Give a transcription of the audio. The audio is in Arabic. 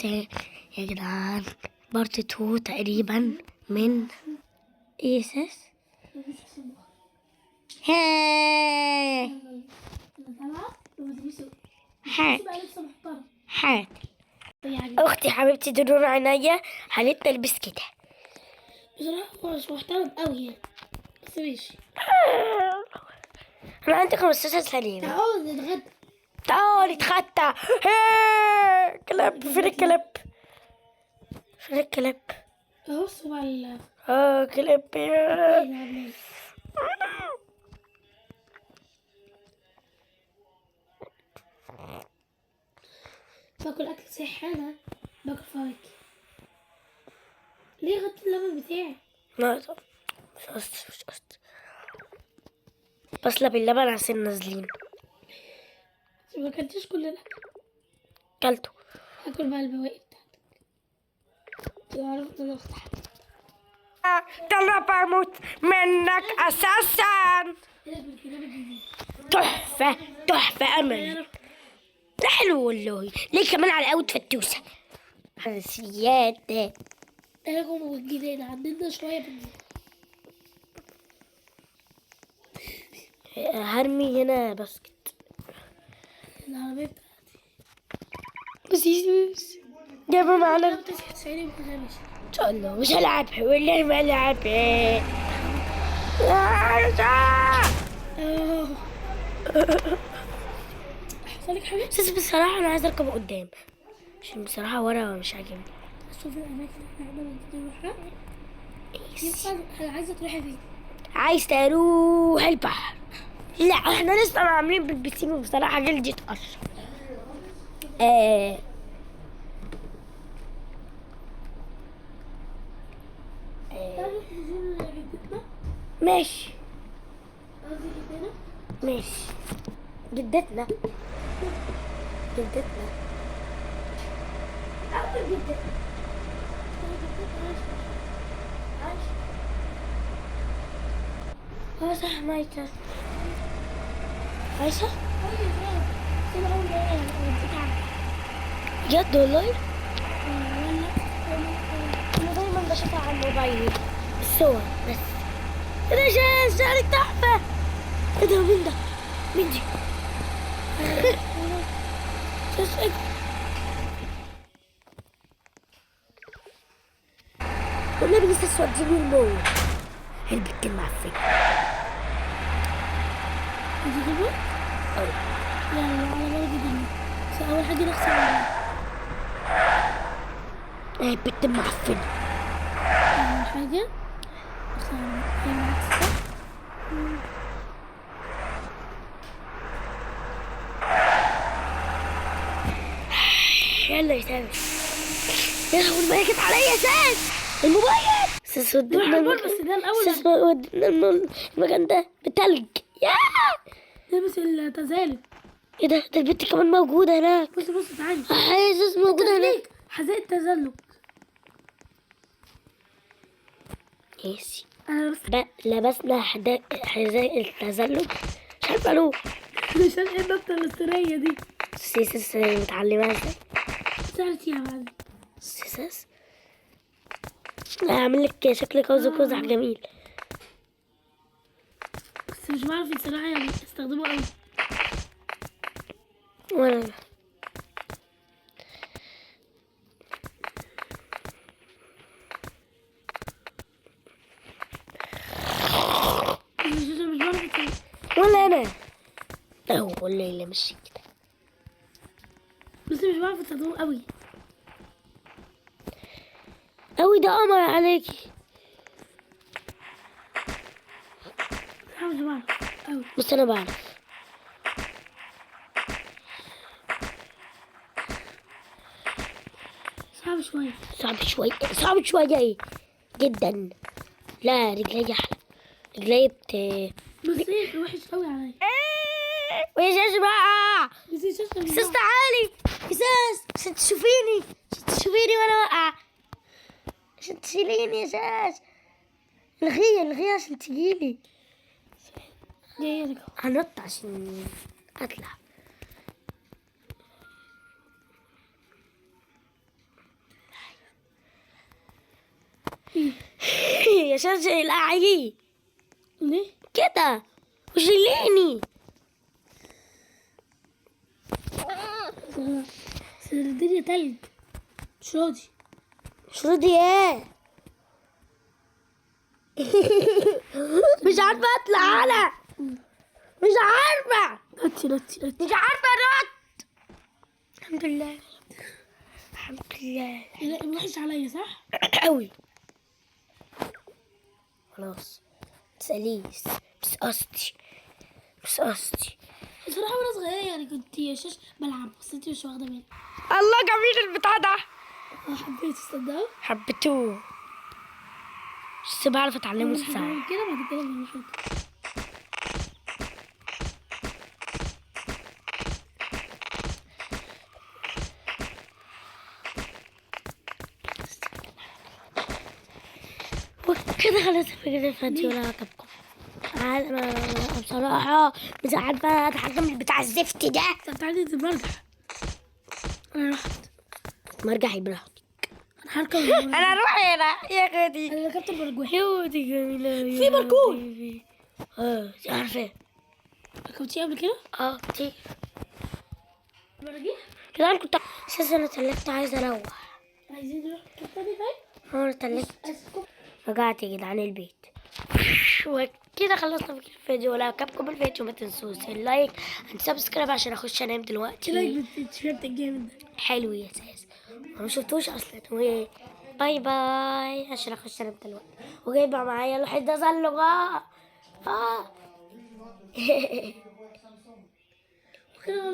يا جدعان بارت 2 تقريبا من ايسس. هاي هات اختي حبيبتي دنور عينيا هنلبس كده. بصراحة مش محترم قوي يعني، بس ماشي. انا عندي 15 ثانية. تعالوا نتغدى. تعالوا نتغدى. كلاب فين الكلاب؟ فين الكلاب؟ اهو مع كلاب. باكل اكل صحي، انا باكل فواكه. ليه غطيت اللبن بتاعي؟ لا مش قصدي بس لا باللبن عشان نازلين. ما اكلتش كل الاكل. كلته. هاكل بقى البواقي بتاعتك. تعرف ان انا اخت حد. ده انا بموت منك اساسا. تحفة تحفة امل. ده حلو والله. ليه كمان على قوة فتوسة حسيات. احنا والجنين عندنا شوية بنزين. هرمي هنا باسكت. العربية بتاعتي بس جابوا معانا. لو تسعيني بخمس ان شاء الله مش هلعبها والله ما العبها. حصل لك حاجة؟ بس بصراحة انا عايزة اركب قدام عشان بصراحة ورا مش عاجبني. شوف الأماكن اللي احنا نروحها. ينفع عايزة تروحي فين؟ عايز اروح البحر. لا احنا لسه عاملين بالبسين وبصراحة جلدي اتقشر. ماشي ماشي. جدتنا أول جدتنا. صح مايكا عايشة. جد والله. أنا دايما بشوفها على الموبايل الصور بس. ايه ده شعرك تحفة. ايه ده مين ده؟ مين دي؟ والنبي لسه سوديني المول. البت المعفنة انت كده؟ لا على بالي جدا. بس أول حاجة نغسل عليها. البت المعفنة. أول حاجة نغسل عليها. هي معاك صح؟ يلا يا سامي. يا لهوي المايه جت عليا اساس الموبايل. ساس ودينا المكان. بس ده الأول. ساس ودينا المكان ده بتلج. يا لابس التزالج. ايه ده البت كمان موجودة هناك. بص تعالي. ساس موجودة هناك. حذاء التزلج. ماشي. أنا لبسنا حذاء التزلج. مش عارفة له. عشان ايه النطة الأسطورية دي؟ سيسس متعلمة ازاي؟ سهلت يا معلم. سيسس هعمل لك شكل قزح جميل. بس مش بعرف الصراحة يعني استخدمه قوي. ولا مش بعرف ولا انا. هو الليلة مش كده. بس مش بعرف استخدمه قوي. قوي ده قمر عليكي. مش بعرف قوي. بس انا بعرف. صعب شوية ايه جدا. لا رجلي احلى. رجلي بس ايه وحش قوي عليا. ويا ساس بقى. ساس تعالي يا ساس عشان تشوفيني وانا واقعة. عشان تشيليني يا ساس. الغي عشان تجيلي. جاية لك. هنط عشان اطلع. إيه؟ يا شجع الأعيي ليه؟ كده وشيليني. بس الدنيا تلج، مش راضي. مش راضي ايه؟ مش عارفة اطلع انا، مش عارفة، نطي. مش عارفة انط. الحمد لله الحمد لله. لا وحش عليا صح؟ قوي. خلاص متسأليش، مش قصدي مش قصدي. بصراحة وانا صغيرة يعني كنت يا شاش بلعب، بس انتي مش واخدة بالك. الله جميل البتاع ده، حبيت تصدقوا؟ حبيتوه بس بعرف اتعلمه أول حاجة ازاي. بعمل كده بعد كده بعمل كده. وكده خلاص فكرة الفيديو ولا عجبكم؟ أنا بصراحة مش عارفة أتحكم بتاع الزفت ده. انت عايزة تتمرجح. انا رحت، مرجعي براحتك. انا هركب المرجح. أنا أروح هنا يا غدي. انا ركبت المرجوح. يا ودي جميلة في باركور. مش عارفة. ركبتيه قبل كده؟ كتير. المراجيح؟ كده أنا كنت أساسا أنا تلفت عايزة أروح. عايزين نروح مكان تاني طيب؟ أنا تلفت أسكت. رجعت يا جدعان البيت. وكده خلصنا في الفيديو. لو عجبكم الفيديو ما تنسوش اللايك سبسكرايب عشان اخش انام دلوقتي. لايك بالتيشيرت الجامد ده. حلو يا اساس ما شفتوش اصلا. باي باي عشان اخش انام دلوقتي. وجايبه معايا لوحة تزلج. كده